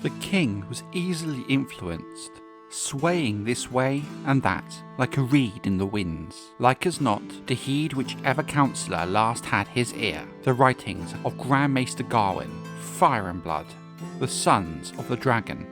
The king was easily influenced, swaying this way and that like a reed in the winds, like as not to heed whichever counsellor last had his ear, the writings of Grand Maester Garwin, Fire and Blood, the Sons of the Dragon.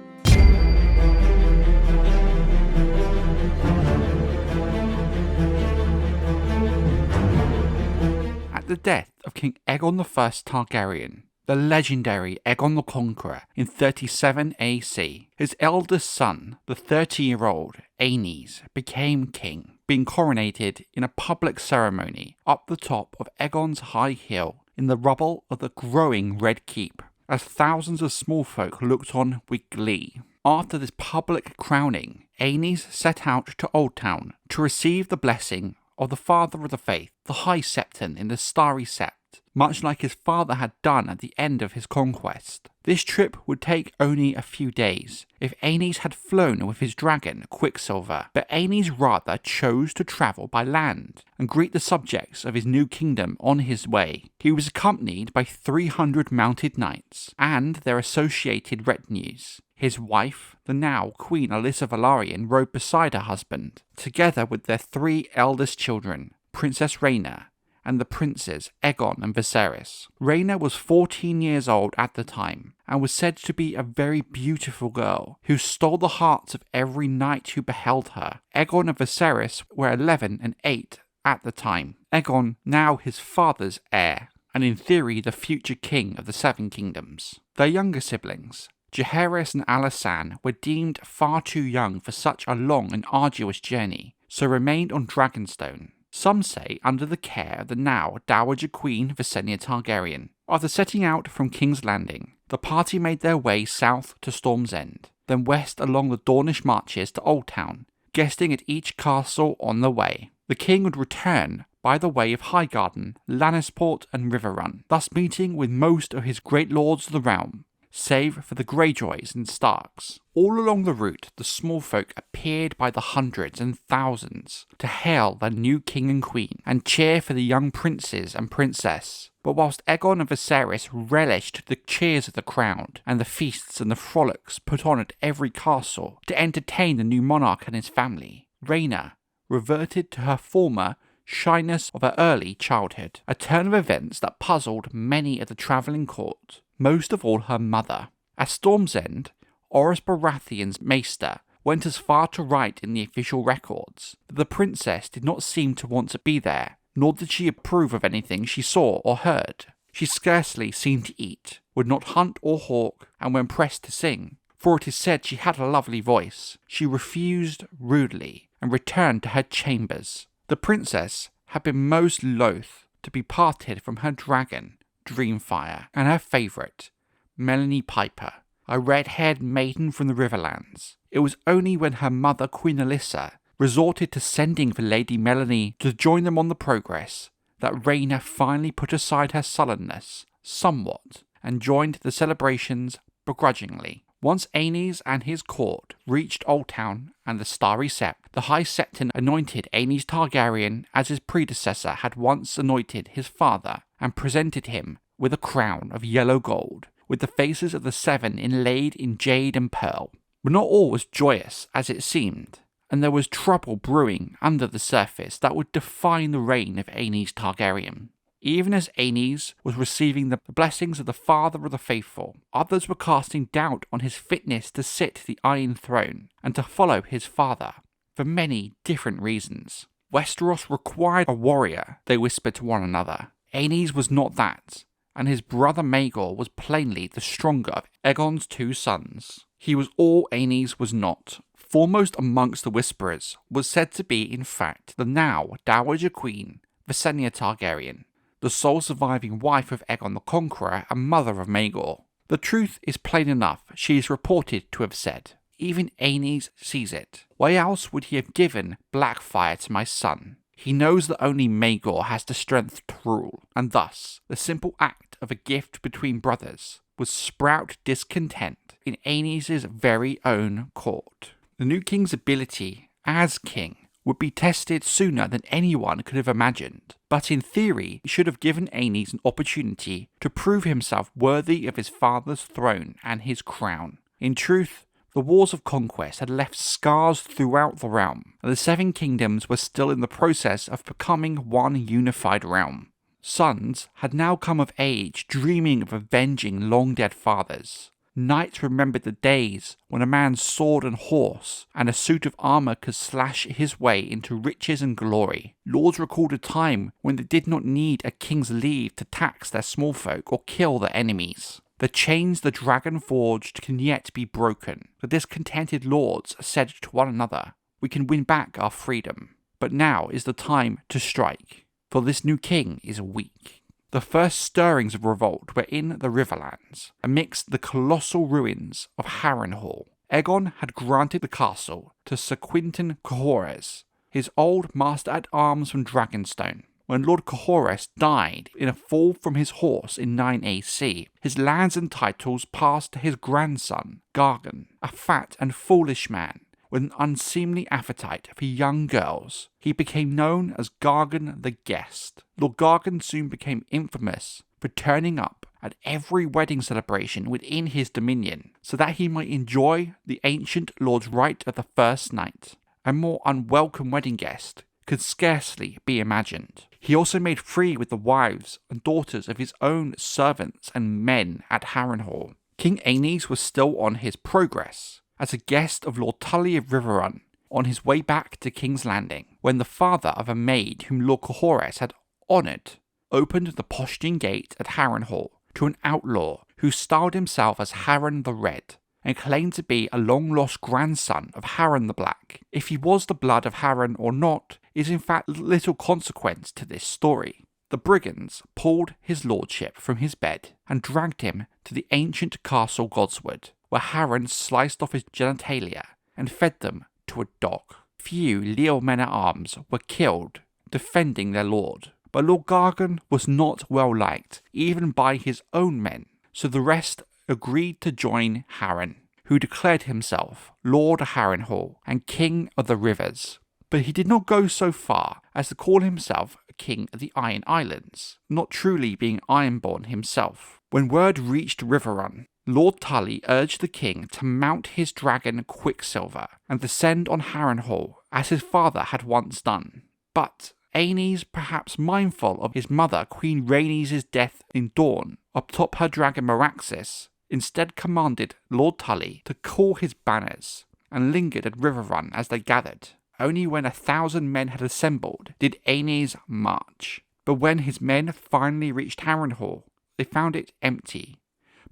At the death of King Aegon I Targaryen, the legendary Aegon the Conqueror, in 37 AC, his eldest son, the 30-year-old Aenys, became king, being coronated in a public ceremony up the top of Aegon's high hill in the rubble of the growing Red Keep, as thousands of small folk looked on with glee. After this public crowning, Aenys set out to Oldtown to receive the blessing of the Father of the Faith, the High Septon in the Starry Sept, much like his father had done at the end of his conquest. This trip would take only a few days, if Aenys had flown with his dragon, Quicksilver, but Aenys rather chose to travel by land and greet the subjects of his new kingdom on his way. He was accompanied by 300 mounted knights and their associated retinues. His wife, the now Queen Alyssa Velaryon, rode beside her husband, together with their 3 eldest children, Princess Rhaena and the princes Aegon and Viserys. Rhaena was 14 years old at the time, and was said to be a very beautiful girl, who stole the hearts of every knight who beheld her. Aegon and Viserys were 11 and 8 at the time. Aegon, now his father's heir, and in theory the future king of the 7 kingdoms. Their younger siblings, Jaehaerys and Alysanne, were deemed far too young for such a long and arduous journey, so remained on Dragonstone. Some say under the care of the now Dowager Queen Visenya Targaryen. After setting out from King's Landing, the party made their way south to Storm's End, then west along the Dornish marches to Oldtown, guesting at each castle on the way. The king would return by the way of Highgarden, Lannisport and Riverrun, thus meeting with most of his great lords of the realm, save for the Greyjoys and Starks. All along the route, the small folk appeared by the hundreds and thousands to hail their new king and queen and cheer for the young princes and princess. But whilst Aegon and Viserys relished the cheers of the crowd and the feasts and the frolics put on at every castle to entertain the new monarch and his family, Rhaena reverted to her former shyness of her early childhood, a turn of events that puzzled many at the travelling court, most of all her mother. At Storm's End, Orys Baratheon's maester went as far to write in the official records that the princess did not seem to want to be there, nor did she approve of anything she saw or heard. She scarcely seemed to eat, would not hunt or hawk, and when pressed to sing, for it is said she had a lovely voice, she refused rudely and returned to her chambers. The princess had been most loath to be parted from her dragon, Dreamfire, and her favourite, Melanie Piper, a red-haired maiden from the Riverlands. It was only when her mother, Queen Alyssa, resorted to sending for Lady Melanie to join them on the progress that Rhaena finally put aside her sullenness somewhat and joined the celebrations begrudgingly. Once Aenys and his court reached Oldtown and the Starry Sept, the High Septon anointed Aenys Targaryen as his predecessor had once anointed his father, and presented him with a crown of yellow gold, with the faces of the 7 inlaid in jade and pearl. But not all was joyous as it seemed, and there was trouble brewing under the surface that would define the reign of Aenys Targaryen. Even as Aenys was receiving the blessings of the Father of the Faithful, others were casting doubt on his fitness to sit the Iron Throne and to follow his father, for many different reasons. Westeros required a warrior, they whispered to one another. Aenys was not that, and his brother Maegor was plainly the stronger of Aegon's 2 sons. He was all Aenys was not. Foremost amongst the whisperers was said to be, in fact, the now Dowager Queen, Visenya Targaryen, the sole surviving wife of Aegon the Conqueror and mother of Maegor. The truth is plain enough, she is reported to have said. Even Aenys sees it. Why else would he have given Blackfire to my son? He knows that only Maegor has the strength to rule, and thus the simple act of a gift between brothers would sprout discontent in Aenys' very own court. The new king's ability as king would be tested sooner than anyone could have imagined, but in theory it should have given Aenys an opportunity to prove himself worthy of his father's throne and his crown. In truth, the wars of conquest had left scars throughout the realm, and the Seven Kingdoms were still in the process of becoming one unified realm. Sons had now come of age dreaming of avenging long-dead fathers. Knights remembered the days when a man's sword and horse and a suit of armour could slash his way into riches and glory. Lords recalled a time when they did not need a king's leave to tax their small folk or kill their enemies. The chains the dragon forged can yet be broken. The discontented lords said to one another, "We can win back our freedom, but now is the time to strike, for this new king is weak." The first stirrings of revolt were in the Riverlands, amidst the colossal ruins of Harrenhal. Aegon had granted the castle to Sir Quinton Cohores, his old master-at-arms from Dragonstone. When Lord Cohores died in a fall from his horse in 9 AC, his lands and titles passed to his grandson, Gargan, a fat and foolish man with an unseemly appetite for young girls. He became known as Gargan the Guest. Lord Gargan soon became infamous for turning up at every wedding celebration within his dominion, so that he might enjoy the ancient lord's right of the first night. A more unwelcome wedding guest could scarcely be imagined. He also made free with the wives and daughters of his own servants and men at Harrenhal. King Aenys was still on his progress as a guest of Lord Tully of Riverrun on his way back to King's Landing, when the father of a maid whom Lord Cohores had honoured opened the postern gate at Harrenhal to an outlaw who styled himself as Harren the Red and claimed to be a long-lost grandson of Harren the Black. If he was the blood of Harren or not is in fact little consequence to this story. The brigands pulled his lordship from his bed and dragged him to the ancient castle Godswood, where Harren sliced off his genitalia and fed them to a dog. Few leal men-at-arms were killed defending their lord, but Lord Gargan was not well liked even by his own men, so the rest agreed to join Harren, who declared himself Lord Harrenhal and King of the Rivers. But he did not go so far as to call himself King of the Iron Islands, not truly being Ironborn himself. When word reached Riverrun, Lord Tully urged the king to mount his dragon Quicksilver and descend on Harrenhal as his father had once done. But Aenys, perhaps mindful of his mother Queen Rhaenys' death in Dorne atop her dragon Meraxes, instead commanded Lord Tully to call his banners and lingered at Riverrun as they gathered. Only when 1,000 men had assembled did Aenys march. But when his men finally reached Harrenhal, they found it empty,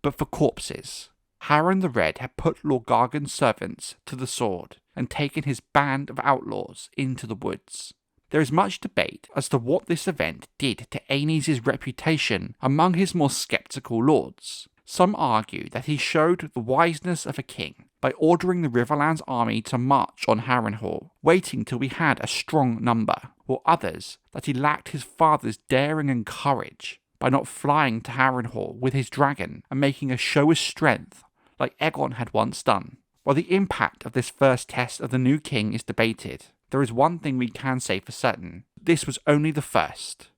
but for corpses. Harren the Red had put Lord Gargan's servants to the sword and taken his band of outlaws into the woods. There is much debate as to what this event did to Aenys' reputation among his more sceptical lords. Some argue that he showed the wiseness of a king by ordering the Riverlands army to march on Harrenhal, waiting till he had a strong number, while others that he lacked his father's daring and courage by not flying to Harrenhal with his dragon and making a show of strength like Aegon had once done. While the impact of this first test of the new king is debated, there is one thing we can say for certain: this was only the first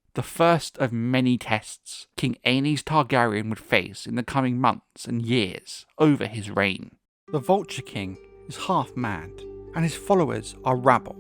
of many tests King Aenys Targaryen would face in the coming months and years over his reign. The Vulture King is half mad, and his followers are rabble,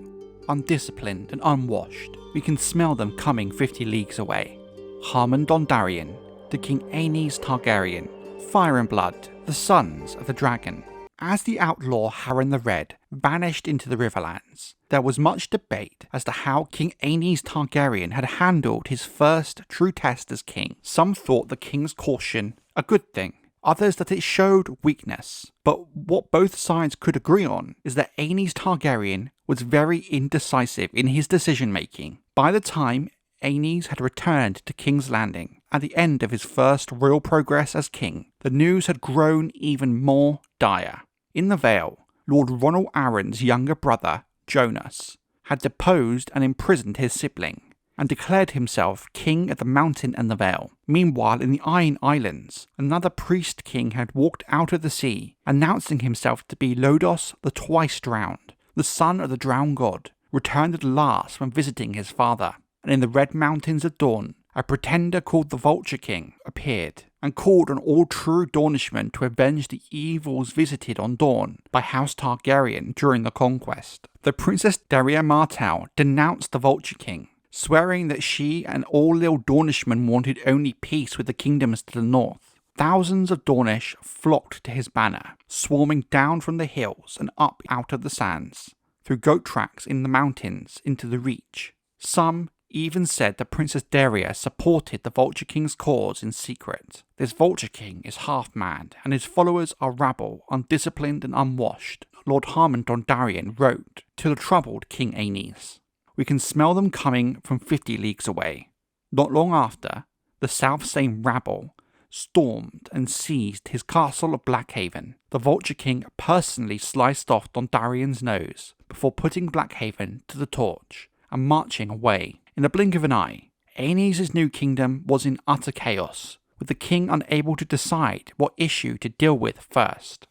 undisciplined and unwashed. We can smell them coming 50 leagues away. Harmon Dondarrion, to King Aenys Targaryen, Fire and Blood, the sons of the dragon. As the outlaw Harren the Red vanished into the Riverlands, there was much debate as to how King Aenys Targaryen had handled his first true test as king. Some thought the king's caution a good thing, others that it showed weakness. But what both sides could agree on is that Aenys Targaryen was very indecisive in his decision-making. By the time Aenys had returned to King's Landing at the end of his first real progress as king, the news had grown even more dire. In the Vale, Lord Ronald Arryn's younger brother, Jonas, had deposed and imprisoned his sibling, and declared himself king of the mountain and the Vale. Meanwhile, in the Iron Islands, another priest king had walked out of the sea, announcing himself to be Lodos the Twice Drowned, the son of the drowned god, returned at last from visiting his father. And in the Red Mountains of Dorne, a pretender called the Vulture King appeared and called on all true Dornishmen to avenge the evils visited on Dorne by House Targaryen during the conquest. The Princess Daria Martell denounced the Vulture King, swearing that she and all loyal Dornishmen wanted only peace with the kingdoms to the north. Thousands of Dornish flocked to his banner, swarming down from the hills and up out of the sands, through goat tracks in the mountains into the Reach. Some even said that Princess Daria supported the Vulture King's cause in secret. This Vulture King is half-mad, and his followers are rabble, undisciplined and unwashed, Lord Harmon Dondarrion wrote to the troubled King Aenys. We can smell them coming from 50 leagues away. Not long after, the self-same rabble stormed and seized his castle of Blackhaven. The Vulture King personally sliced off Dondarrion's nose before putting Blackhaven to the torch and marching away. In a blink of an eye, Aenys' new kingdom was in utter chaos, with the king unable to decide what issue to deal with first.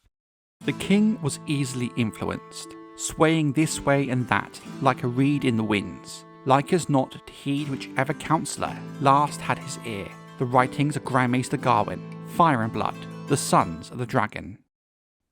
The king was easily influenced, swaying this way and that like a reed in the winds, like as not to heed whichever counsellor last had his ear. The writings of Grandmaster Garwin, Fire and Blood, the Sons of the Dragon.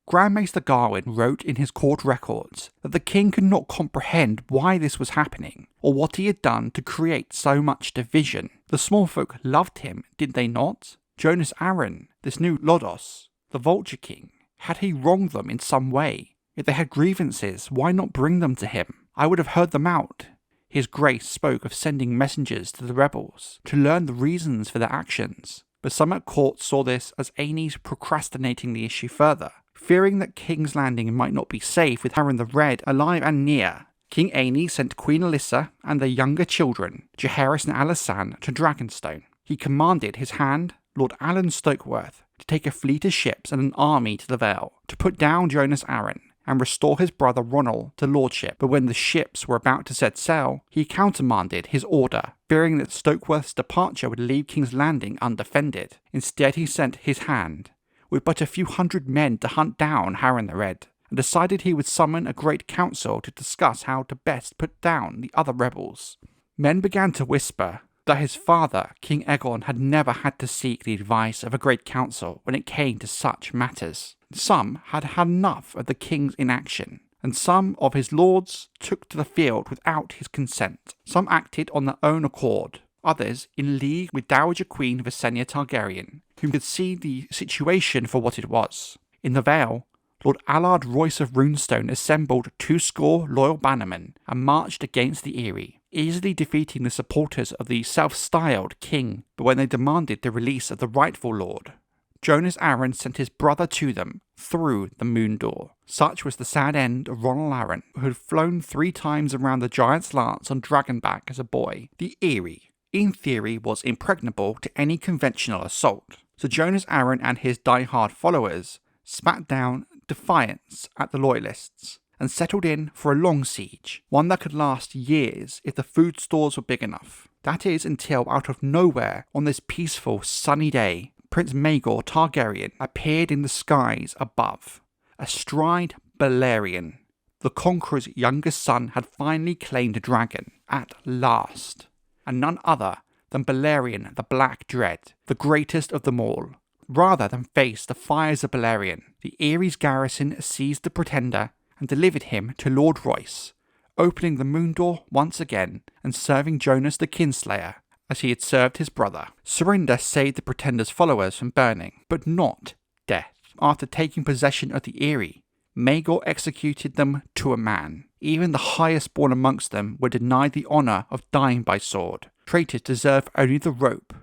Grandmaster Garwin wrote in his court records that the king could not comprehend why this was happening, or what he had done to create so much division. The small folk loved him, did they not? Jonas Arryn, this new Lodos, the Vulture King, had he wronged them in some way? If they had grievances, why not bring them to him? I would have heard them out. His Grace spoke of sending messengers to the rebels to learn the reasons for their actions, but some at court saw this as Aenys procrastinating the issue further. Fearing that King's Landing might not be safe with Harren the Red alive and near, King Aenys sent Queen Alyssa and their younger children, Jaehaerys and Alysanne, to Dragonstone. He commanded his hand, Lord Alan Stokeworth, to take a fleet of ships and an army to the Vale, to put down Jonas Arryn and restore his brother Ronald to lordship. But when the ships were about to set sail, he countermanded his order, fearing that Stokeworth's departure would leave King's Landing undefended. Instead he sent his hand, with but a few hundred men to hunt down Harren the Red, and decided he would summon a great council to discuss how to best put down the other rebels. Men began to whisper that his father, King Aegon, had never had to seek the advice of a great council when it came to such matters. Some had had enough of the king's inaction, and some of his lords took to the field without his consent. Some acted on their own accord, others in league with Dowager Queen Visenya Targaryen, who could see the situation for what it was. In the Vale, Lord Allard Royce of Runestone assembled 20 loyal bannermen and marched against the Eyrie, easily defeating the supporters of the self-styled king. But when they demanded the release of the rightful lord, Jonas Arryn sent his brother to them through the moon door. Such was the sad end of Ronald Arryn, who had flown 3 times around the Giant's Lance on Dragonback as a boy. The Eyrie, in theory, was impregnable to any conventional assault, so Jonas Arryn and his die-hard followers spat down defiance at the loyalists and settled in for a long siege, one that could last years if the food stores were big enough. That is until out of nowhere, on this peaceful, sunny day, Prince Maegor Targaryen appeared in the skies above, astride Balerion. The Conqueror's youngest son had finally claimed a dragon, at last, and none other than Balerion the Black Dread, the greatest of them all. Rather than face the fires of Balerion, the Erie's garrison seized the pretender and delivered him to Lord Royce, opening the moon door once again and serving Jonas the Kinslayer as he had served his brother. Surrender saved the pretender's followers from burning, but not death. After taking possession of the Eyrie, Maegor executed them to a man. Even the highest born amongst them were denied the honour of dying by sword. Traitors deserve only the rope,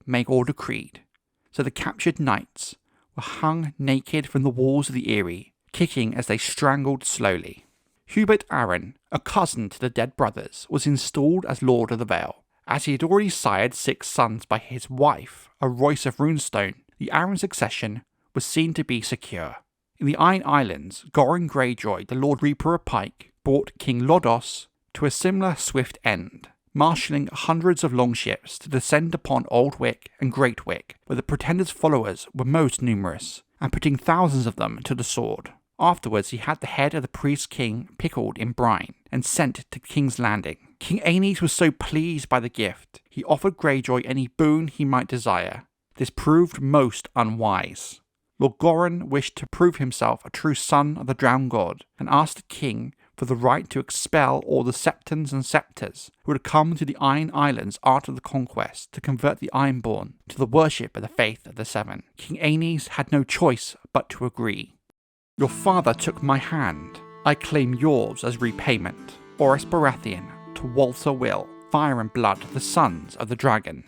Maegor decreed. So the captured knights were hung naked from the walls of the Eyrie, kicking as they strangled slowly. Hubert Arryn, a cousin to the dead brothers, was installed as Lord of the Vale. As he had already sired 6 sons by his wife, a Royce of Runestone, the Arryn succession was seen to be secure. In the Iron Islands, Goran Greyjoy, the Lord Reaper of Pike, brought King Lodos to a similar swift end, marshalling hundreds of longships to descend upon Old Wick and Great Wick, where the pretender's followers were most numerous, and putting thousands of them to the sword. Afterwards he had the head of the priest king pickled in brine and sent to King's Landing. King Aenys was so pleased by the gift, he offered Greyjoy any boon he might desire. This proved most unwise. Lord Goran wished to prove himself a true son of the drowned god, and asked the king for the right to expel all the septons and scepters who had come to the Iron Islands after the conquest to convert the Ironborn to the worship of the Faith of the Seven. King Aenys had no choice but to agree. Your father took my hand. I claim yours as repayment. Aenys Baratheon to Walter Will, Fire and Blood, the sons of the dragon.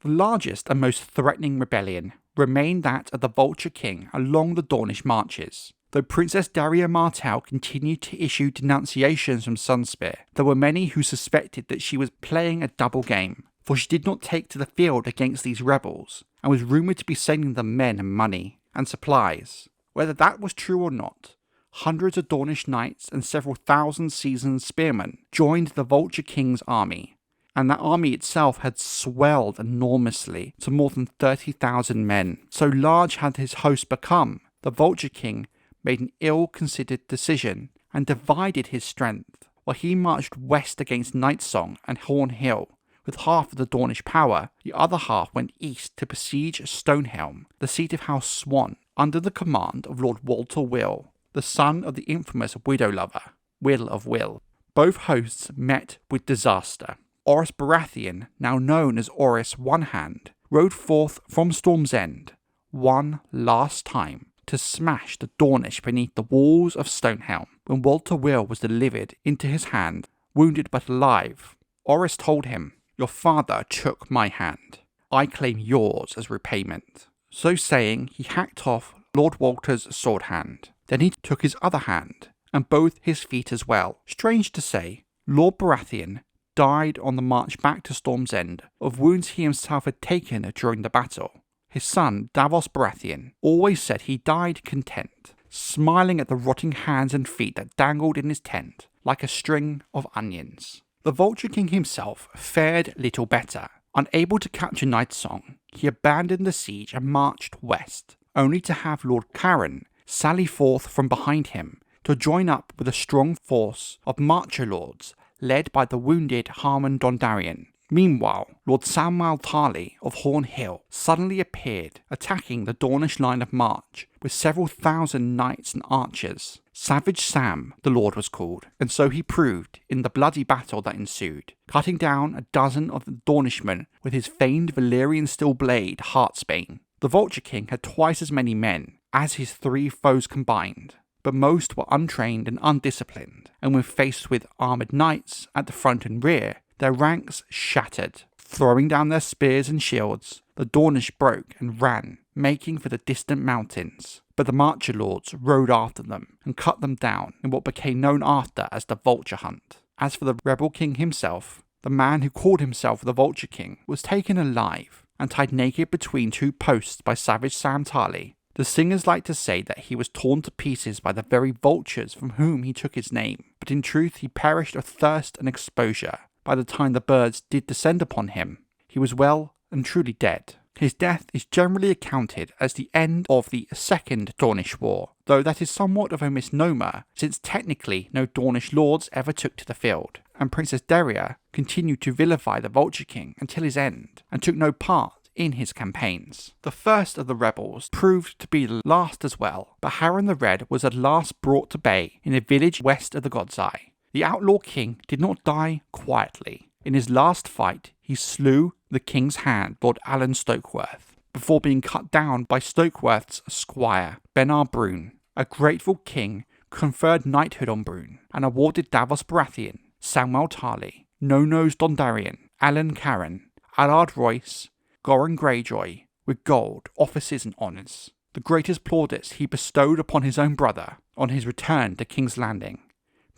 The largest and most threatening rebellion remained that of the Vulture King along the Dornish marches. Though Princess Daria Martell continued to issue denunciations from Sunspear, there were many who suspected that she was playing a double game, for she did not take to the field against these rebels, and was rumoured to be sending them men and money, and supplies. Whether that was true or not, hundreds of Dornish knights and several thousand seasoned spearmen joined the Vulture King's army, and that army itself had swelled enormously to more than 30,000 men. So large had his host become, the Vulture King made an ill-considered decision and divided his strength. While he marched west against Nightsong and Harrenhal with half of the Dornish power, the other half went east to besiege Stonehelm, the seat of House Swan, under the command of Lord Walter Will, the son of the infamous widow lover, Will of Will. Both hosts met with disaster. Aenys Baratheon, now known as Aenys One Hand, rode forth from Storm's End, one last time, to smash the Dornish beneath the walls of Stonehelm. When Walter Will was delivered into his hand, wounded but alive, Aenys told him, "Your father took my hand. I claim yours as repayment." So saying, he hacked off Lord Walter's sword hand. Then he took his other hand, and both his feet as well. Strange to say, Lord Baratheon died on the march back to Storm's End of wounds he himself had taken during the battle. His son, Davos Baratheon, always said he died content, smiling at the rotting hands and feet that dangled in his tent like a string of onions. The Vulture King himself fared little better. Unable to capture Nightsong, he abandoned the siege and marched west, only to have Lord Carron sally forth from behind him to join up with a strong force of Marcher Lords led by the wounded Harmon Dondarrion. Meanwhile, Lord Samwell Tarly of Harrenhal suddenly appeared, attacking the Dornish line of march with several thousand knights and archers. Savage Sam, the lord was called, and so he proved in the bloody battle that ensued, cutting down a dozen of the Dornishmen with his famed Valyrian steel blade Heartsbane. The Vulture King had twice as many men as his three foes combined, but most were untrained and undisciplined, and when faced with armoured knights at the front and rear, their ranks shattered. Throwing down their spears and shields, the Dornish broke and ran, making for the distant mountains. But the Marcher Lords rode after them and cut them down in what became known after as the Vulture Hunt. As for the rebel king himself, the man who called himself the Vulture King was taken alive and tied naked between two posts by Savage Sam Tarly. The singers like to say that he was torn to pieces by the very vultures from whom he took his name, but in truth he perished of thirst and exposure. By the time the birds did descend upon him, he was well and truly dead. His death is generally accounted as the end of the Second Dornish War, though that is somewhat of a misnomer, since technically no Dornish lords ever took to the field, and Princess Daria continued to vilify the Vulture King until his end, and took no part in his campaigns. The first of the rebels proved to be the last as well, but Harren the Red was at last brought to bay in a village west of the God's Eye. The outlaw king did not die quietly. In his last fight, he slew the king's hand, Lord Alan Stokeworth, before being cut down by Stokeworth's squire, Benar Brune. A grateful king conferred knighthood on Brune and awarded Davos Baratheon, Samwell Tarly, No-Nose Dondarrion, Alan Carron, Allard Royce, Goran Greyjoy with gold, offices and honours. The greatest plaudits he bestowed upon his own brother on his return to King's Landing.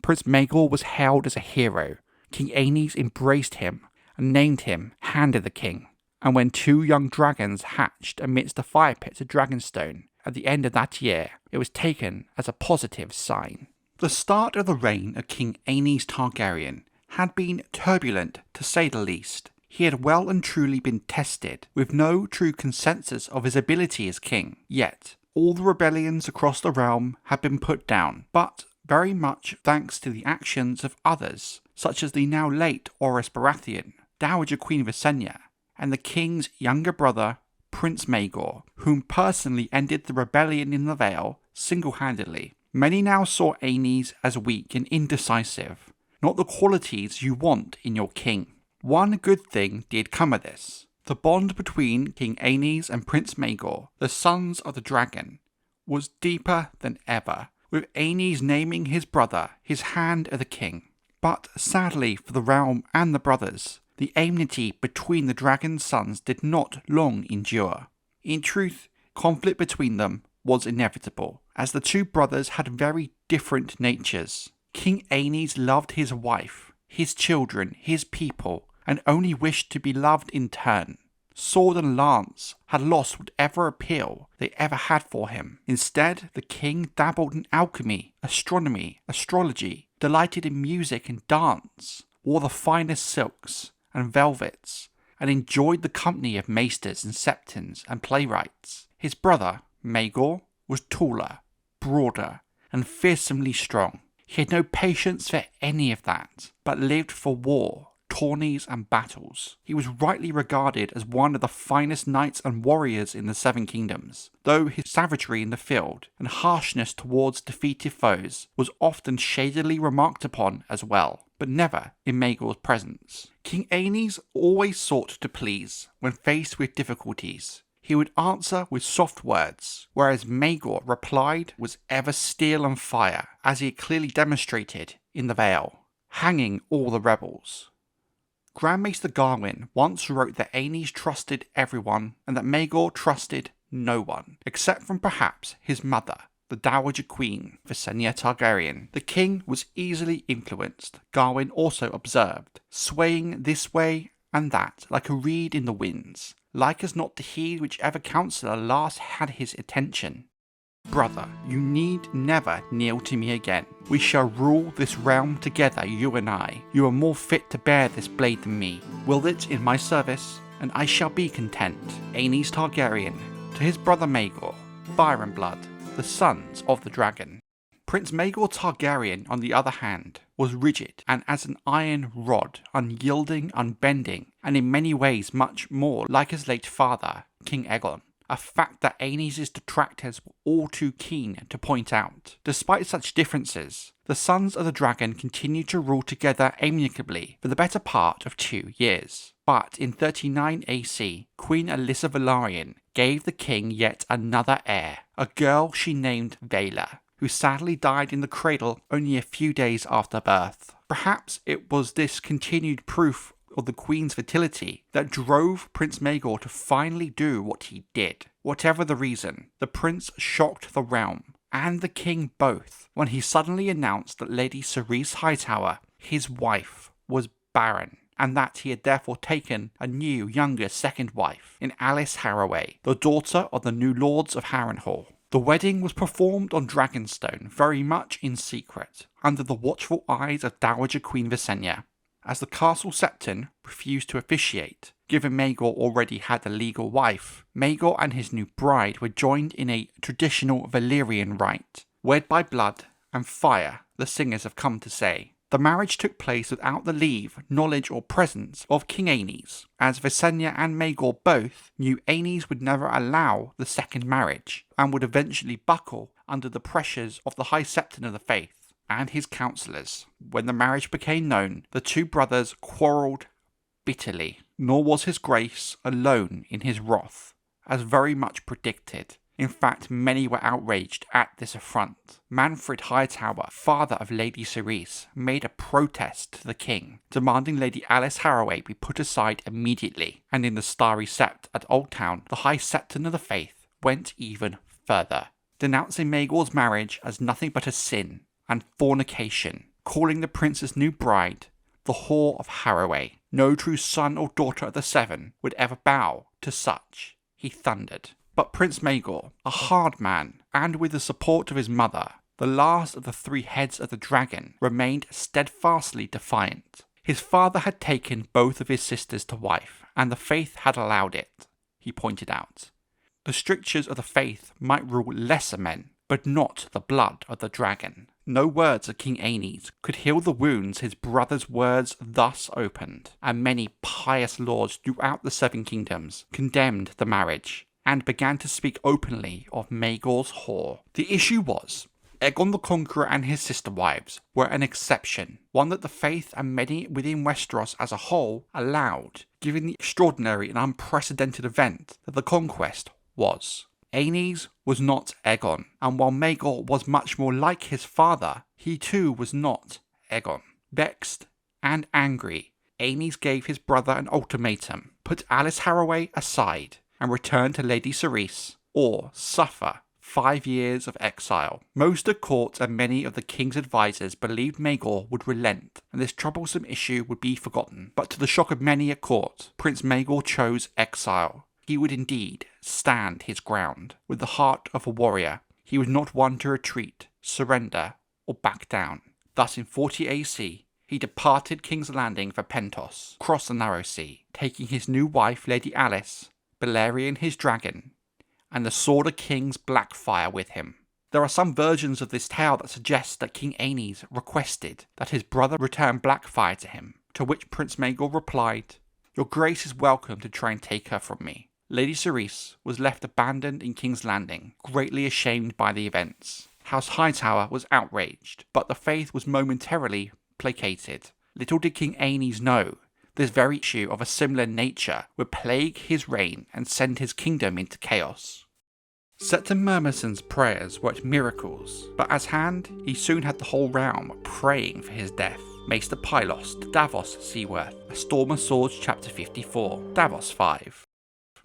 Prince Maegor was hailed as a hero. King Aenys embraced him and named him Hand of the King. And when two young dragons hatched amidst the fire pits of Dragonstone at the end of that year, it was taken as a positive sign. The start of the reign of King Aenys Targaryen had been turbulent to say the least. He had well and truly been tested, with no true consensus of his ability as king. Yet, all the rebellions across the realm had been put down, but very much thanks to the actions of others, such as the now late Orys Baratheon, Dowager Queen Visenya, and the king's younger brother, Prince Maegor, whom personally ended the rebellion in the Vale single-handedly. Many now saw Aenys as weak and indecisive, not the qualities you want in your king. One good thing did come of this. The bond between King Aenys and Prince Maegor, the sons of the dragon, was deeper than ever, with Aenys naming his brother his hand of the king. But sadly for the realm and the brothers, the enmity between the dragon's sons did not long endure. In truth, conflict between them was inevitable, as the two brothers had very different natures. King Aenys loved his wife, his children, his people, and only wished to be loved in turn. Sword and lance had lost whatever appeal they ever had for him. Instead, the king dabbled in alchemy, astronomy, astrology, delighted in music and dance, wore the finest silks and velvets, and enjoyed the company of maesters and septons and playwrights. His brother, Maegor, was taller, broader, and fearsomely strong. He had no patience for any of that, but lived for war, tourneys and battles. He was rightly regarded as one of the finest knights and warriors in the Seven Kingdoms, though his savagery in the field and harshness towards defeated foes was often shadily remarked upon as well, but never in Maegor's presence. King Aenys always sought to please when faced with difficulties. He would answer with soft words, whereas Maegor replied was ever steel and fire, as he had clearly demonstrated in the Vale, hanging all the rebels. Grand Maester Garwin once wrote that Aenys trusted everyone and that Maegor trusted no one, except from perhaps his mother, the Dowager Queen, Visenya Targaryen. The king was easily influenced, Garwin also observed, swaying this way and that like a reed in the winds, like as not to heed whichever counsellor last had his attention. Brother, you need never kneel to me again. We shall rule this realm together, you and I. You are more fit to bear this blade than me. Wield it in my service, and I shall be content. Aenys Targaryen, to his brother Maegor, fire and blood, the sons of the dragon. Prince Maegor Targaryen, on the other hand, was rigid and as an iron rod, unyielding, unbending, and in many ways much more like his late father, King Aegon. A fact that Aenys' detractors were all too keen to point out. Despite such differences, the sons of the dragon continued to rule together amicably for the better part of 2 years. But in 39 AC, Queen Alyssa Velaryon gave the king yet another heir, a girl she named Vale, who sadly died in the cradle only a few days after birth. Perhaps it was this continued proof of the queen's fertility that drove Prince Maegor to finally do what he did. Whatever the reason, the prince shocked the realm and the king both when he suddenly announced that Lady Cerys Hightower, his wife, was barren, and that he had therefore taken a new, younger second wife in Alyce Harroway, the daughter of the new lords of Harrenhal. The wedding was performed on Dragonstone very much in secret, under the watchful eyes of Dowager Queen Visenya. As the castle septon refused to officiate, given Maegor already had a legal wife, Maegor and his new bride were joined in a traditional Valyrian rite, wed by blood and fire, the singers have come to say. The marriage took place without the leave, knowledge or presence of King Aenys, as Visenya and Maegor both knew Aenys would never allow the second marriage, and would eventually buckle under the pressures of the High Septon of the Faith and his counsellors. When the marriage became known, the two brothers quarrelled bitterly, nor was his grace alone in his wrath, as very much predicted. In fact, many were outraged at this affront. Manfred Hightower, father of Lady Cerys, made a protest to the king, demanding Lady Alyce Harroway be put aside immediately, and in the Starry Sept at Oldtown, the High Septon of the Faith went even further, denouncing Maegor's marriage as nothing but a sin and fornication, calling the prince's new bride the whore of Harroway. No true son or daughter of the Seven would ever bow to such, he thundered. But Prince Maegor, a hard man, and with the support of his mother, the last of the 3 heads of the dragon, remained steadfastly defiant. His father had taken both of his sisters to wife, and the faith had allowed it, he pointed out. The strictures of the faith might rule lesser men, but not the blood of the dragon. No words of King Aenys could heal the wounds his brother's words thus opened, and many pious lords throughout the Seven Kingdoms condemned the marriage, and began to speak openly of Maegor's whore. The issue was, Aegon the Conqueror and his sister wives were an exception, one that the faith and many within Westeros as a whole allowed, given the extraordinary and unprecedented event that the conquest was. Aenys was not Aegon, and while Maegor was much more like his father, he too was not Aegon. Vexed and angry, Aenys gave his brother an ultimatum: put Alys Harroway aside and return to Lady Cerys, or suffer 5 years of exile. Most at court and many of the king's advisors believed Maegor would relent, and this troublesome issue would be forgotten. But to the shock of many at court, Prince Maegor chose exile. He would indeed stand his ground. With the heart of a warrior, he was not one to retreat, surrender, or back down. Thus in 40 AC, he departed King's Landing for Pentos, crossed the Narrow Sea, taking his new wife Lady Alys, Balerion his dragon, and the Sword of King's Blackfire with him. There are some versions of this tale that suggest that King Aenys requested that his brother return Blackfire to him, to which Prince Maegor replied, "Your grace is welcome to try and take her from me." Lady Cerys was left abandoned in King's Landing, greatly ashamed by the events. House Hightower was outraged, but the faith was momentarily placated. Little did King Aenys know this very issue of a similar nature would plague his reign and send his kingdom into chaos. Septon Murmeson's prayers worked miracles, but as hand, he soon had the whole realm praying for his death. Maester Pylos to Davos Seaworth, A Storm of Swords chapter 54, Davos 5.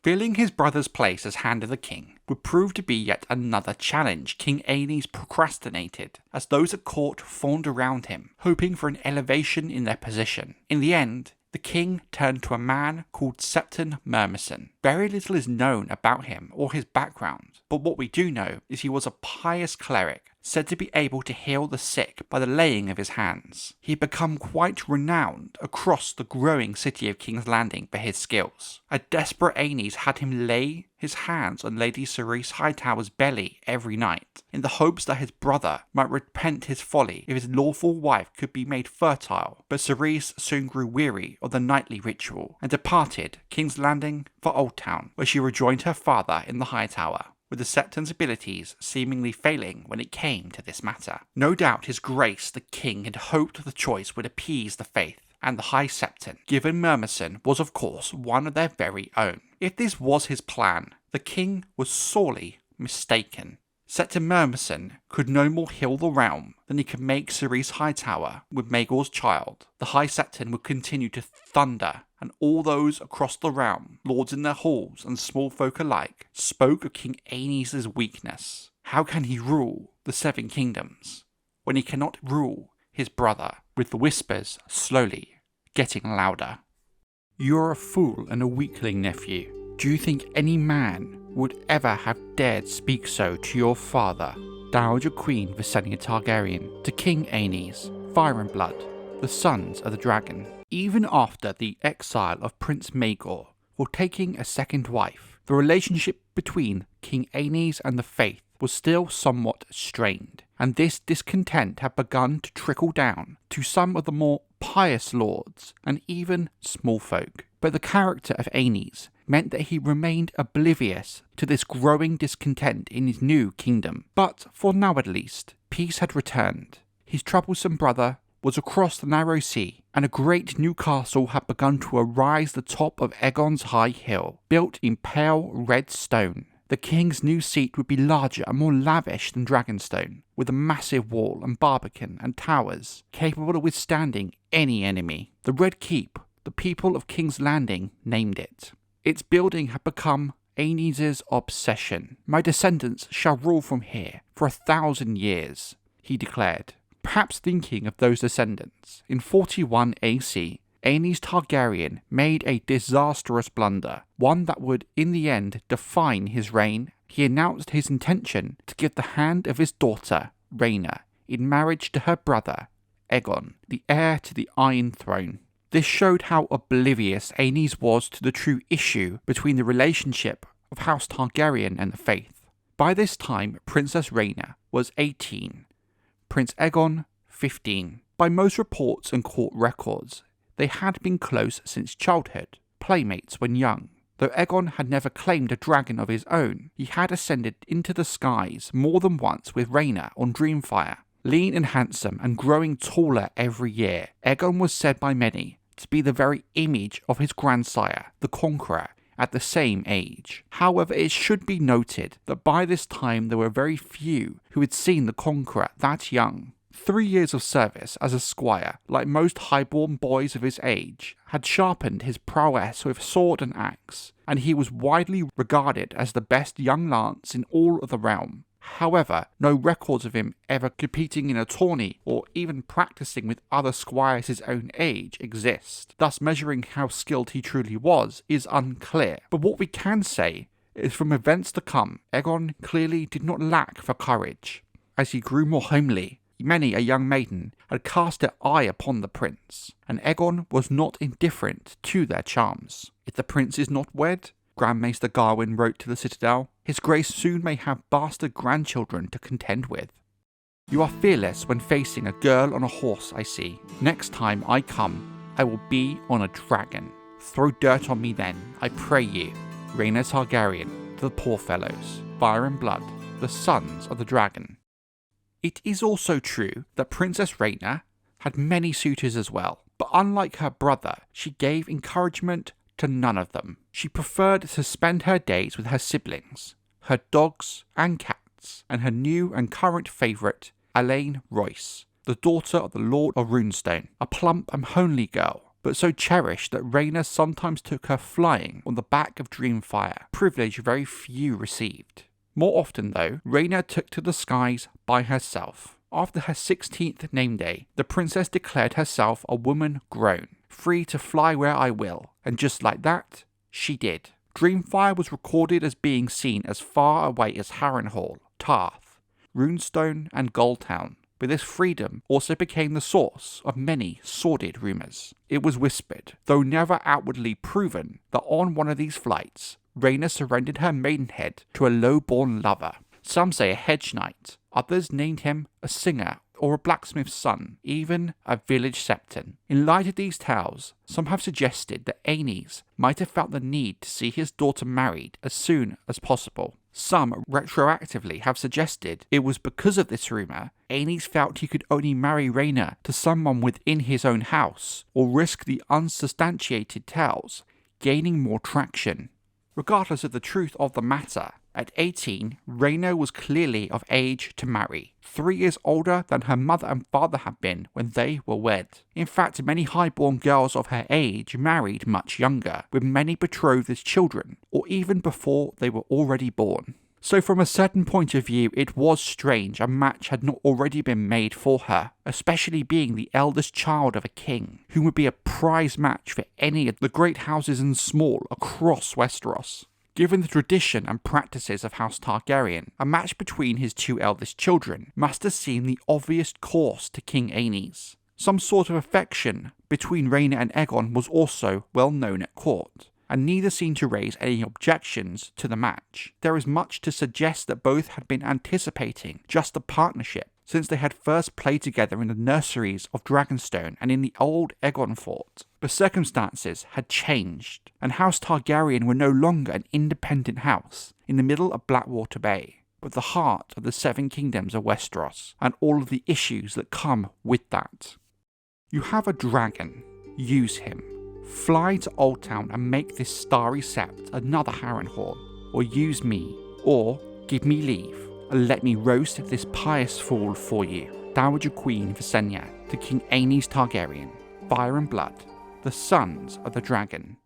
Filling his brother's place as Hand of the King would prove to be yet another challenge King Aenys procrastinated, as those at court fawned around him, hoping for an elevation in their position. In the end, the king turned to a man called Septon Murmeson. Very little is known about him or his background, but what we do know is he was a pious cleric, said to be able to heal the sick by the laying of his hands. He had become quite renowned across the growing city of King's Landing for his skills. A desperate Aenys had him lay his hands on Lady Cerys Hightower's belly every night, in the hopes that his brother might repent his folly if his lawful wife could be made fertile. But Cerys soon grew weary of the nightly ritual, and departed King's Landing for Old Town, where she rejoined her father in the Hightower, with the Septon's abilities seemingly failing when it came to this matter. No doubt His Grace the King had hoped the choice would appease the faith, and the High Septon, given Murmeson was of course one of their very own. If this was his plan, the king was sorely mistaken. Septon Murmeson could no more heal the realm than he could make Cerys Hightower with Maegor's child. The High Septon would continue to thunder, and all those across the realm, lords in their halls and small folk alike, spoke of King Aenys' weakness. How can he rule the Seven Kingdoms when he cannot rule his brother? With the whispers slowly getting louder. "You're a fool and a weakling, nephew. Do you think any man would ever have dared speak so to your father?" Dowager Queen Visenya Targaryen to King Aenys, Fire and Blood, the Sons of the Dragon. Even after the exile of Prince Maegor for taking a second wife, the relationship between King Aenys and the faith was still somewhat strained, and this discontent had begun to trickle down to some of the more pious lords and even small folk. But the character of Aenys meant that he remained oblivious to this growing discontent in his new kingdom. But for now at least, peace had returned. His troublesome brother was across the Narrow Sea, and a great new castle had begun to arise the top of Aegon's high hill, built in pale red stone. The king's new seat would be larger and more lavish than Dragonstone, with a massive wall and barbican and towers, capable of withstanding any enemy. The Red Keep, the people of King's Landing named it. Its building had become Aenys' obsession. "My descendants shall rule from here for 1,000 years, he declared. Perhaps thinking of those descendants, in 41 AC, Aenys Targaryen made a disastrous blunder, one that would in the end define his reign. He announced his intention to give the hand of his daughter, Rhaena, in marriage to her brother, Aegon, the heir to the Iron Throne. This showed how oblivious Aenys was to the true issue between the relationship of House Targaryen and the faith. By this time, Princess Rhaena was 18. Prince Aegon, 15. By most reports and court records, they had been close since childhood, playmates when young. Though Aegon had never claimed a dragon of his own, he had ascended into the skies more than once with Rhaena on Dreamfire. Lean and handsome and growing taller every year, Aegon was said by many to be the very image of his grandsire, the Conqueror, at the same age. However, it should be noted that by this time there were very few who had seen the Conqueror that young. 3 years of service as a squire, like most highborn boys of his age, had sharpened his prowess with sword and axe, and he was widely regarded as the best young lance in all of the realm. However, no records of him ever competing in a tourney or even practicing with other squires his own age exist. Thus, measuring how skilled he truly was is unclear. But what we can say is from events to come, Aegon clearly did not lack for courage. As he grew more homely, many a young maiden had cast their eye upon the prince, and Aegon was not indifferent to their charms. If the prince is not wed, Grand Maester Garwin wrote to the Citadel, his grace soon may have bastard grandchildren to contend with. You are fearless when facing a girl on a horse, I see. Next time I come, I will be on a dragon. Throw dirt on me then, I pray you. Rhaena Targaryen, to the poor fellows, fire and blood, the sons of the dragon. It is also true that Princess Rhaena had many suitors as well, but unlike her brother, she gave encouragement to none of them. She preferred to spend her days with her siblings, her dogs and cats, and her new and current favourite, Elaine Royce, the daughter of the Lord of Runestone, a plump and homely girl, but so cherished that Rhaena sometimes took her flying on the back of Dreamfire, privilege very few received. More often though, Rhaena took to the skies by herself. After her 16th name day, the princess declared herself a woman grown, free to fly where I will, and just like that, she did. Dreamfire was recorded as being seen as far away as Harrenhal, Tarth, Runestone and Goldtown, but this freedom also became the source of many sordid rumours. It was whispered, though never outwardly proven, that on one of these flights, Rhaena surrendered her maidenhead to a low-born lover. Some say a hedge knight, others named him a singer or a blacksmith's son, even a village septon. In light of these tales, some have suggested that Aenys might have felt the need to see his daughter married as soon as possible. Some retroactively have suggested it was because of this rumour Aenys felt he could only marry Rhaena to someone within his own house, or risk the unsubstantiated tales gaining more traction. Regardless of the truth of the matter, at 18, Rhaena was clearly of age to marry, 3 years older than her mother and father had been when they were wed. In fact, many highborn girls of her age married much younger, with many betrothed as children, or even before they were already born. So from a certain point of view, it was strange a match had not already been made for her, especially being the eldest child of a king, who would be a prize match for any of the great houses and small across Westeros. Given the tradition and practices of House Targaryen, a match between his 2 eldest children must have seemed the obvious course to King Aenys. Some sort of affection between Rhaena and Aegon was also well known at court, and neither seemed to raise any objections to the match. There is much to suggest that both had been anticipating just a partnership, since they had first played together in the nurseries of Dragonstone and in the old Aegon fort. But circumstances had changed, and House Targaryen were no longer an independent house in the middle of Blackwater Bay, but the heart of the 7 kingdoms of Westeros, and all of the issues that come with that. You have a dragon. Use him. Fly to Oldtown and make this starry sept another Harrenhal, or use me, or give me leave, and let me roast this pious fool for you, Dowager Queen Visenya, to King Aenys Targaryen, fire and blood, the sons of the dragon.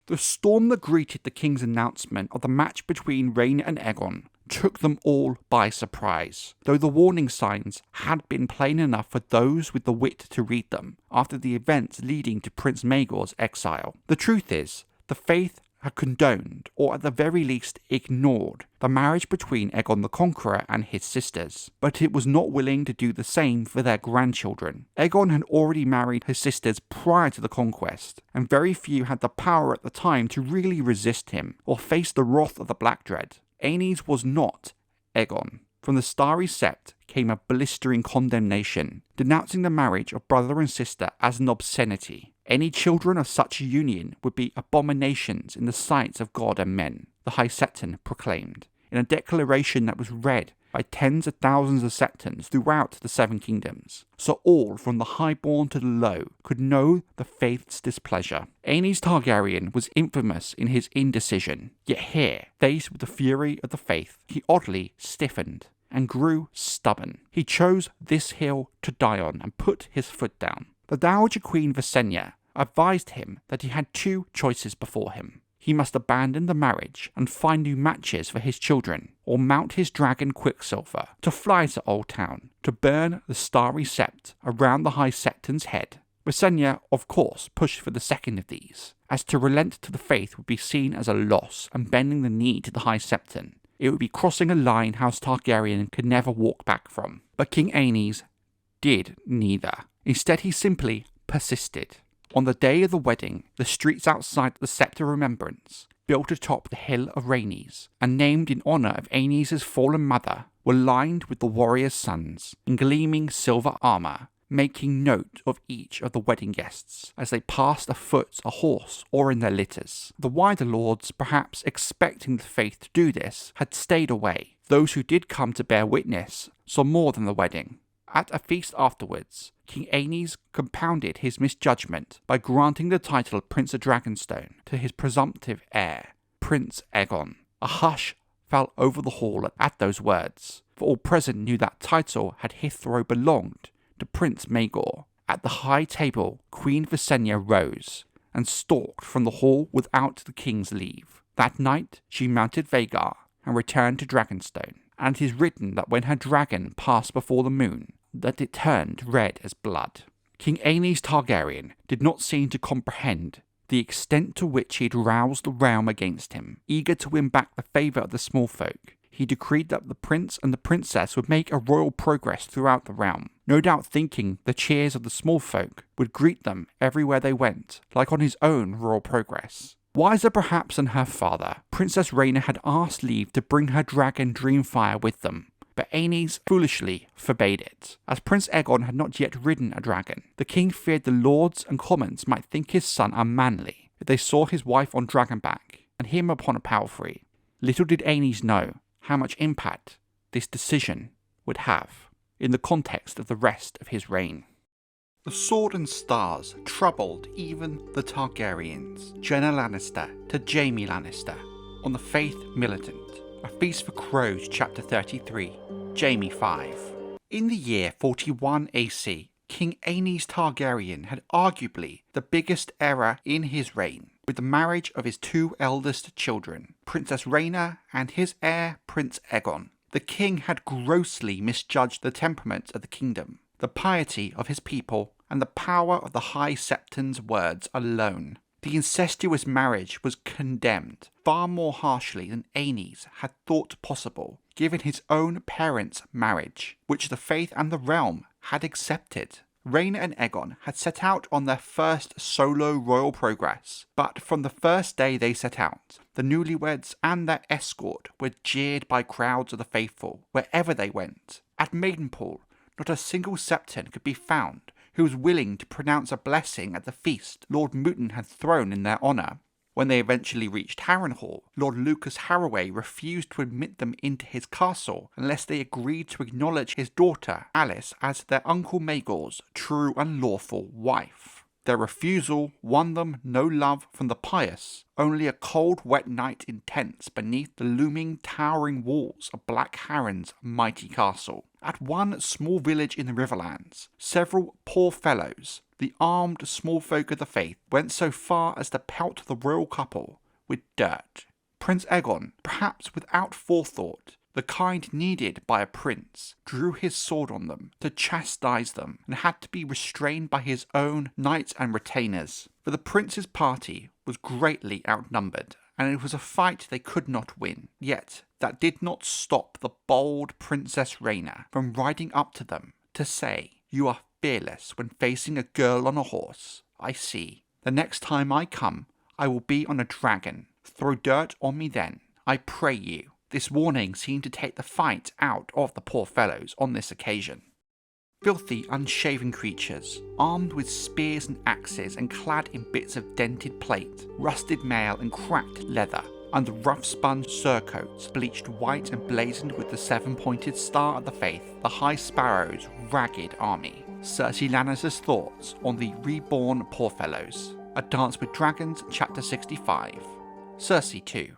The storm that greeted the king's announcement of the match between Rhaena and Aegon took them all by surprise, though the warning signs had been plain enough for those with the wit to read them after the events leading to Prince Maegor's exile. The truth is, the Faith had condoned, or at the very least ignored, the marriage between Aegon the Conqueror and his sisters, but it was not willing to do the same for their grandchildren. Aegon had already married his sisters prior to the conquest, and very few had the power at the time to really resist him, or face the wrath of the Black Dread. Aenys was not Aegon. From the starry sept came a blistering condemnation, denouncing the marriage of brother and sister as an obscenity. Any children of such a union would be abominations in the sights of God and men, the High Septon proclaimed, in a declaration that was read by tens of thousands of septons throughout the Seven Kingdoms, so all from the highborn to the low could know the faith's displeasure. Aenys Targaryen was infamous in his indecision, yet here, faced with the fury of the faith, he oddly stiffened and grew stubborn. He chose this hill to die on and put his foot down. The Dowager Queen Visenya advised him that he had two choices before him. He must abandon the marriage and find new matches for his children, or mount his dragon Quicksilver to fly to Old Town, to burn the starry sept around the High Septon's head. Visenya, of course, pushed for the second of these, as to relent to the faith would be seen as a loss and bending the knee to the High Septon. It would be crossing a line House Targaryen could never walk back from. But King Aenys did neither. Instead, he simply persisted. On the day of the wedding, the streets outside the Sept of Remembrance, built atop the hill of Rhaenys, and named in honour of Aenys' fallen mother, were lined with the warriors' sons, in gleaming silver armour, making note of each of the wedding guests as they passed afoot, a horse, or in their litters. The wider lords, perhaps expecting the faith to do this, had stayed away. Those who did come to bear witness saw more than the wedding. At a feast afterwards, King Aenys compounded his misjudgment by granting the title Prince of Dragonstone to his presumptive heir, Prince Aegon. A hush fell over the hall at those words, for all present knew that title had hitherto belonged to Prince Maegor. At the high table, Queen Visenya rose and stalked from the hall without the king's leave. That night she mounted Vhagar and returned to Dragonstone, and it is written that when her dragon passed before the moon, that it turned red as blood. King Aenys Targaryen did not seem to comprehend the extent to which he had roused the realm against him. Eager to win back the favour of the small folk, he decreed that the prince and the princess would make a royal progress throughout the realm, no doubt thinking the cheers of the small folk would greet them everywhere they went, like on his own royal progress. Wiser perhaps than her father, Princess Rhaena had asked leave to bring her dragon Dreamfire with them, but Aenys foolishly forbade it. As Prince Aegon had not yet ridden a dragon, the king feared the lords and commons might think his son unmanly if they saw his wife on dragonback and him upon a palfrey. Little did Aenys know how much impact this decision would have in the context of the rest of his reign. The sword and stars troubled even the Targaryens, Jaina Lannister to Jaime Lannister, on the Faith Militant. A Feast for Crows, Chapter 33, Jaime 5. In the year 41 AC, King Aenys Targaryen had arguably the biggest error in his reign, with the marriage of his two eldest children, Princess Rhaena and his heir, Prince Aegon. The king had grossly misjudged the temperament of the kingdom, the piety of his people, and the power of the High Septon's words alone. The incestuous marriage was condemned far more harshly than Aenys had thought possible, given his own parents' marriage, which the faith and the realm had accepted. Rhaena and Aegon had set out on their first solo royal progress, but from the first day they set out, the newlyweds and their escort were jeered by crowds of the faithful wherever they went. At Maidenpool, not a single septon could be found who was willing to pronounce a blessing at the feast Lord Mootton had thrown in their honour. When they eventually reached Harrenhal, Lord Lucas Harroway refused to admit them into his castle unless they agreed to acknowledge his daughter, Alice, as their uncle Maegor's true and lawful wife. Their refusal won them no love from the pious, only a cold, wet night in tents beneath the looming, towering walls of Black Harren's mighty castle. At one small village in the Riverlands, several poor fellows, the armed small folk of the faith, went so far as to pelt the royal couple with dirt. Prince Aegon, perhaps without forethought, the kind needed by a prince, drew his sword on them to chastise them, and had to be restrained by his own knights and retainers, for the prince's party was greatly outnumbered, and it was a fight they could not win. Yet that did not stop the bold Princess Rhaena from riding up to them to say, "You are fearless when facing a girl on a horse. I see. The next time I come, I will be on a dragon. Throw dirt on me then, I pray you." This warning seemed to take the fight out of the poor fellows on this occasion. Filthy, unshaven creatures, armed with spears and axes and clad in bits of dented plate, rusted mail and cracked leather, under rough-spun surcoats bleached white and blazoned with the seven-pointed star of the faith, the High Sparrow's ragged army. Cersei Lannister's thoughts on the reborn poor fellows. A Dance with Dragons, Chapter 65. Cersei 2.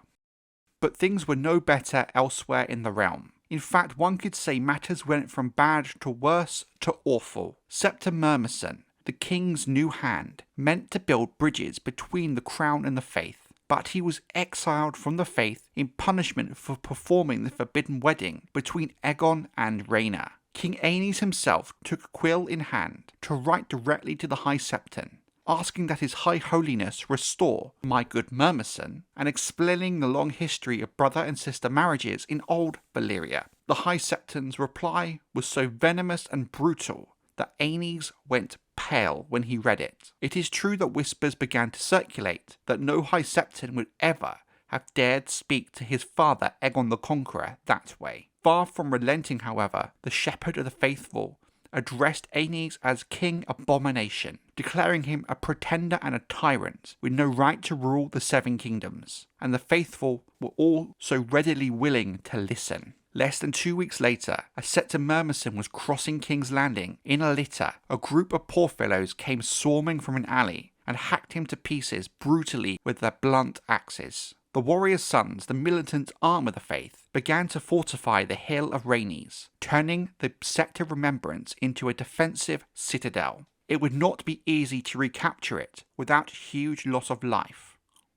But things were no better elsewhere in the realm. In fact, one could say matters went from bad to worse to awful. Septon Murmison, the king's new hand, meant to build bridges between the crown and the faith, but he was exiled from the faith in punishment for performing the forbidden wedding between Aegon and Rhaena. King Aenys himself took quill in hand to write directly to the High Septon, asking that His High Holiness restore my good Murmison, and explaining the long history of brother and sister marriages in old Valyria. The High Septon's reply was so venomous and brutal that Aenys went pale when he read it. It is true that whispers began to circulate that no High Septon would ever have dared speak to his father Aegon the Conqueror that way. Far from relenting, however, the Shepherd of the Faithful addressed Aenys as King Abomination, declaring him a pretender and a tyrant with no right to rule the Seven Kingdoms, and the faithful were all so readily willing to listen. Less than 2 weeks later, as Septon Murmison was crossing King's Landing in a litter, a group of poor fellows came swarming from an alley and hacked him to pieces brutally with their blunt axes. The warriors' sons, the militant arm of the faith, began to fortify the hill of Rhaenys, turning the Sept of Remembrance into a defensive citadel. It would not be easy to recapture it without huge loss of life.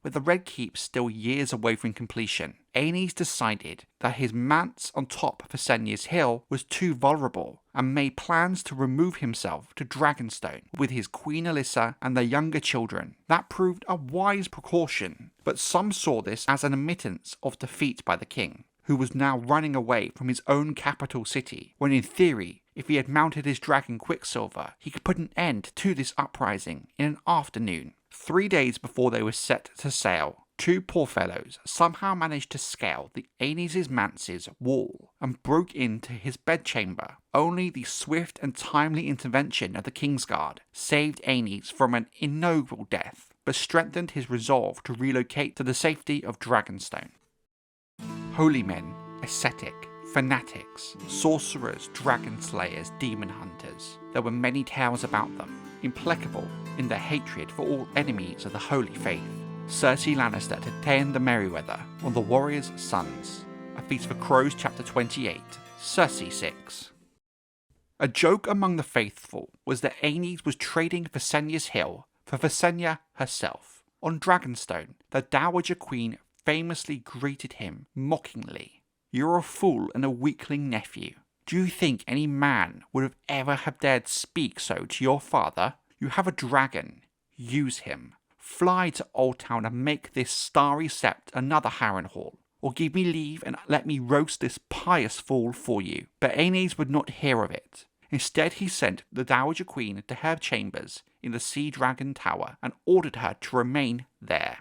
With the Red Keep still years away from completion, Aenys decided that his manse on top of Visenya's hill was too vulnerable and made plans to remove himself to Dragonstone with his Queen Alyssa and their younger children. That proved a wise precaution, but some saw this as an admittance of defeat by the king, who was now running away from his own capital city, when in theory, if he had mounted his dragon Quicksilver, he could put an end to this uprising in an afternoon. 3 days before they were set to sail, two poor fellows somehow managed to scale the Aenys' manse's wall and broke into his bedchamber. Only the swift and timely intervention of the Kingsguard saved Aenys from an ignoble death, but strengthened his resolve to relocate to the safety of Dragonstone. Holy men, ascetic, fanatics, sorcerers, dragon slayers, demon hunters. There were many tales about them, implacable in their hatred for all enemies of the holy faith. Cersei Lannister to Tane the Merryweather on the Warrior's Sons. A Feast for Crows, Chapter 28. Cersei 6. A joke among the faithful was that Aenys was trading Visenya's hill for Visenya herself. On Dragonstone, the Dowager Queen famously greeted him mockingly. "You're a fool and a weakling nephew. Do you think any man would have ever have dared speak so to your father? You have a dragon. Use him. Fly to Oldtown and make this starry sept another Harrenhal, or give me leave and let me roast this pious fool for you." But Aenys would not hear of it. Instead, he sent the Dowager Queen to her chambers in the Sea Dragon Tower and ordered her to remain there.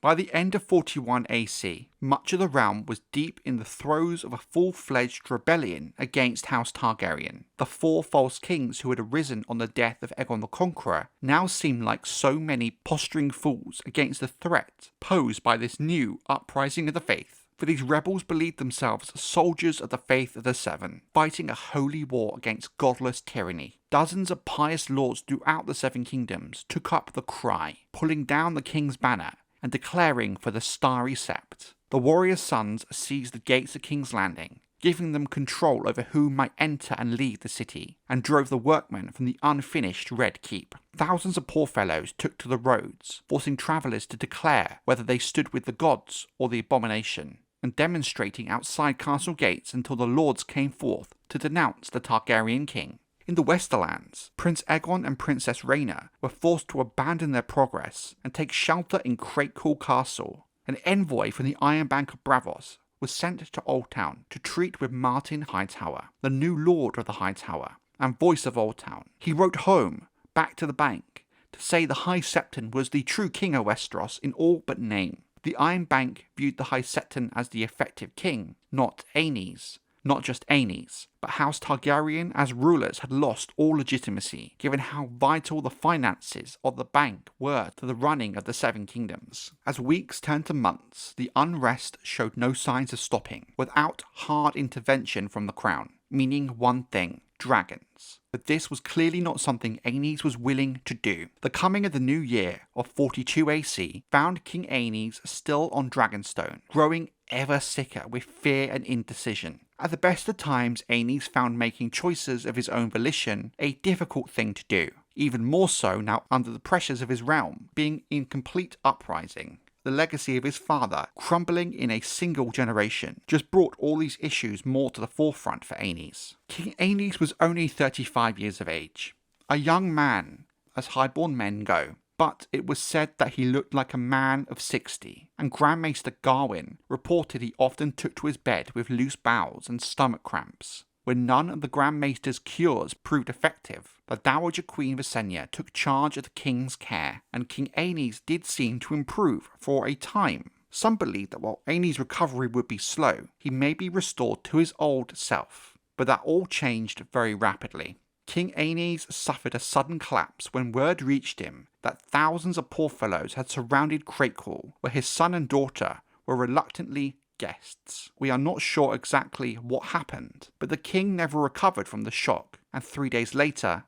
By the end of 41 AC, much of the realm was deep in the throes of a full-fledged rebellion against House Targaryen. The four false kings who had arisen on the death of Aegon the Conqueror now seemed like so many posturing fools against the threat posed by this new uprising of the faith. For these rebels believed themselves soldiers of the faith of the Seven, fighting a holy war against godless tyranny. Dozens of pious lords throughout the Seven Kingdoms took up the cry, pulling down the king's banner and declaring for the starry sept. The warriors' sons seized the gates of King's Landing, giving them control over who might enter and leave the city, and drove the workmen from the unfinished Red Keep. Thousands of poor fellows took to the roads, forcing travellers to declare whether they stood with the gods or the abomination, and demonstrating outside castle gates until the lords came forth to denounce the Targaryen king. In the Westerlands, Prince Aegon and Princess Rhaena were forced to abandon their progress and take shelter in Cratecool Castle. An envoy from the Iron Bank of Braavos was sent to Oldtown to treat with Martin Hightower, the new lord of the Hightower and voice of Oldtown. He wrote home, back to the bank, to say the High Septon was the true king of Westeros in all but name. The Iron Bank viewed the High Septon as the effective king, not Aenys. Not just Aenys, but House Targaryen as rulers had lost all legitimacy, given how vital the finances of the bank were to the running of the Seven Kingdoms. As weeks turned to months, the unrest showed no signs of stopping, without hard intervention from the crown, meaning one thing: dragons. But this was clearly not something Aenys was willing to do. The coming of the new year of 42 AC found King Aenys still on Dragonstone, growing ever sicker with fear and indecision. At the best of times, Aenys found making choices of his own volition a difficult thing to do, even more so now under the pressures of his realm being in complete uprising. The legacy of his father, crumbling in a single generation, just brought all these issues more to the forefront for Aenys. King Aenys was only 35 years of age, a young man, as highborn men go, but it was said that he looked like a man of 60, and Grand Maester Garwin reported he often took to his bed with loose bowels and stomach cramps. When none of the Grand Maester's cures proved effective, the Dowager Queen Visenya took charge of the king's care, and King Aenys did seem to improve for a time. Some believed that while Aenys' recovery would be slow, he may be restored to his old self, but that all changed very rapidly. King Aenys suffered a sudden collapse when word reached him that thousands of poor fellows had surrounded Crakehall, where his son and daughter were reluctantly guests. We are not sure exactly what happened, but the king never recovered from the shock, and 3 days later,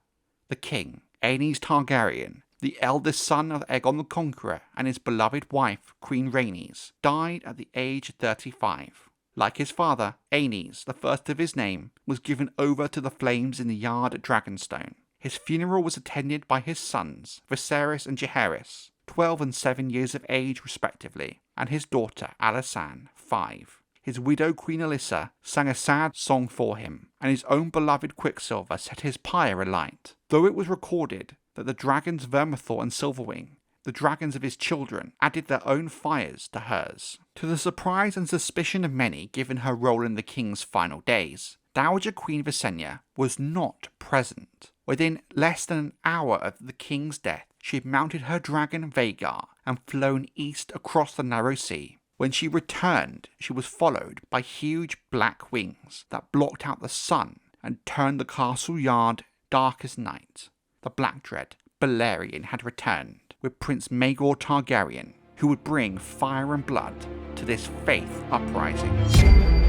the king, Aenys Targaryen, the eldest son of Aegon the Conqueror and his beloved wife, Queen Rhaenys, died at the age of 35. Like his father, Aenys, the first of his name, was given over to the flames in the yard at Dragonstone. His funeral was attended by his sons, Viserys and Jaehaerys, 12 and 7 years of age respectively, and his daughter, Alysanne, 5. His widow, Queen Alyssa, sang a sad song for him, and his own beloved Quicksilver set his pyre alight. Though it was recorded that the dragons Vermithor and Silverwing, the dragons of his children, added their own fires to hers. To the surprise and suspicion of many given her role in the king's final days, Dowager Queen Visenya was not present. Within less than an hour of the king's death, she had mounted her dragon Maegor and flown east across the narrow sea. When she returned, she was followed by huge black wings that blocked out the sun and turned the castle yard dark as night. The Black Dread, Balerion, had returned with Prince Maegor Targaryen, who would bring fire and blood to this faith uprising.